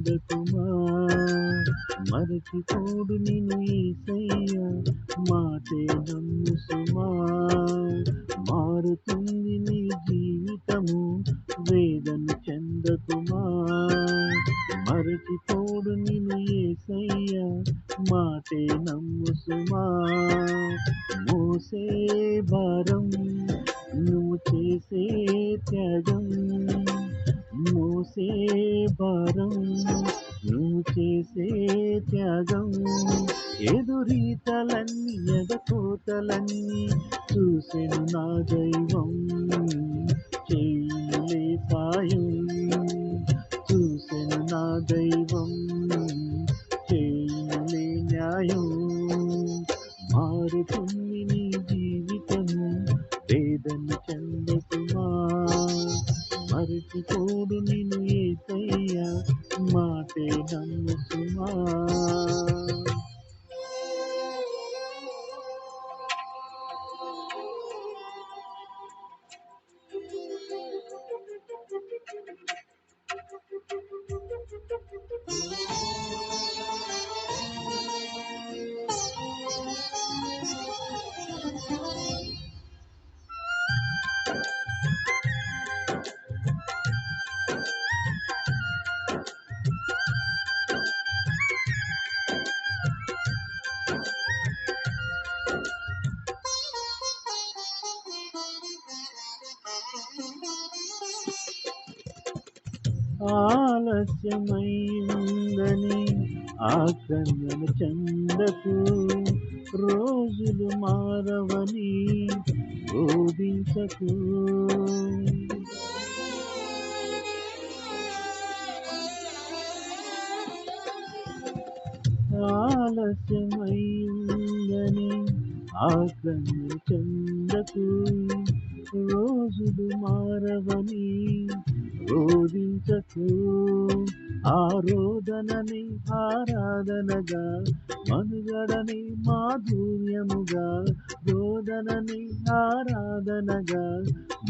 చెందకుమా. మరచిపోడు నిన్ను యేసయ్యా, మాటే నమ్ము సుమా. మారుతుంది నీ జీవితము, వేదన చెందకుమా. మరచిపోడు నిన్ను యేసయ్యా, మాటే నమ్ము సుమా. మోసే భారం నువ్వు చేసే త్యాగం, మోసే భారం నువ్వు చేసే త్యాగం. ఎదురీతలన్నీ ఎదకోతలన్నీ చూసెను నా దైవం, చేయులే సాయం. చూసెను నా దైవం, చేయులే న్యాయం. మారుతుంది నీ జీవితము, వేదన చెందకుమా. మరచిపోడు నిన్ను యేసయ్యా, మాటే నమ్ము సుమా. ఆలస్యమైందని ఆక్రమణ చెందకు, రోజులు మారవని బోధించకు. ఆలస్యమైందని ఆక్రమణ చెందకు, రోజులు మారవని రోధించకు. ఆరోదనని ఆరాధనగా, మనుగడని మాధుర్యముగా. రోదనని ఆరాధనగా,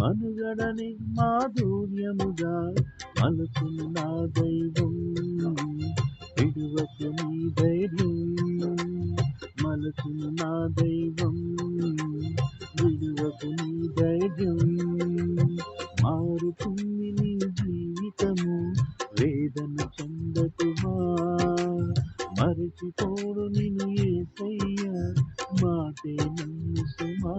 మనుగడని మాధుర్యముగా. మలుచును నా దైవం, విడువకు నీ ధైర్యం. మలుచును నా దైవం, విడువకు నీ ధైర్యం. మారుతుంది నీ జీవితము, వేదన చెందకుమా. మరచిపోడు నిన్ను యేసయ్యా, మాటే నమ్ము సుమా.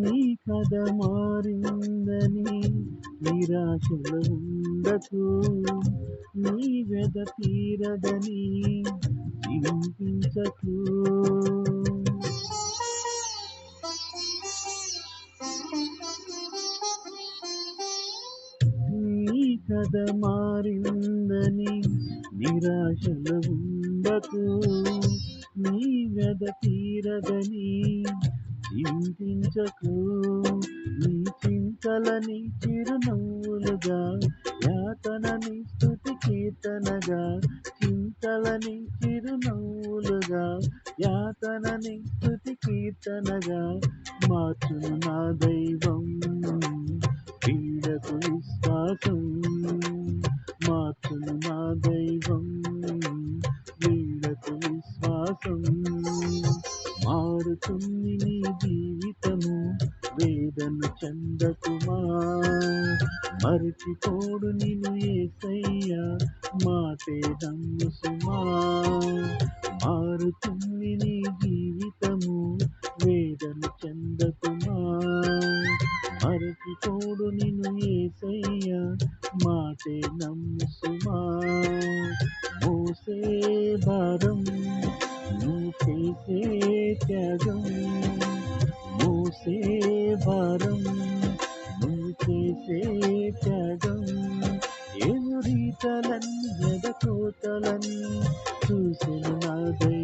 నీ కథ మారిందని నిరాశలు ఉండకు, నీ వెద తీరదని చింతించకు. నీ కథ మారిందని నిరాశలు ఉండకు, నీ వెద తీరదని చింతించకు. నీ చింతలని చిరునవ్వులుగా, యాతనని స్తుతి కీర్తనగా. చింతలని చిరునవ్వులుగా, యాతనని స్తుతి కీర్తనగా. మార్చును నా దైవం, పీడకు విశ్వాసం. మార్చును నా దైవం, పీడకు విశ్వాసం. మారుతుంది నీ జీవితము, వేదన చెందకుమా. మరచిపోడు నిన్ను యేసయ్యా, మాటే నమ్ము సుమా. మారుతుంది నీ జీవితము, వేదన చెందకుమా. మరచిపోడు నిన్ను యేసయ్యా, మాటే నమ్ము సుమా. త్యాగం మోసే భారం నువ్వు చేసే త్యాగం ఎదురీతలన్నీ ఎదకోతలన్నీ చూసిన నా దైవం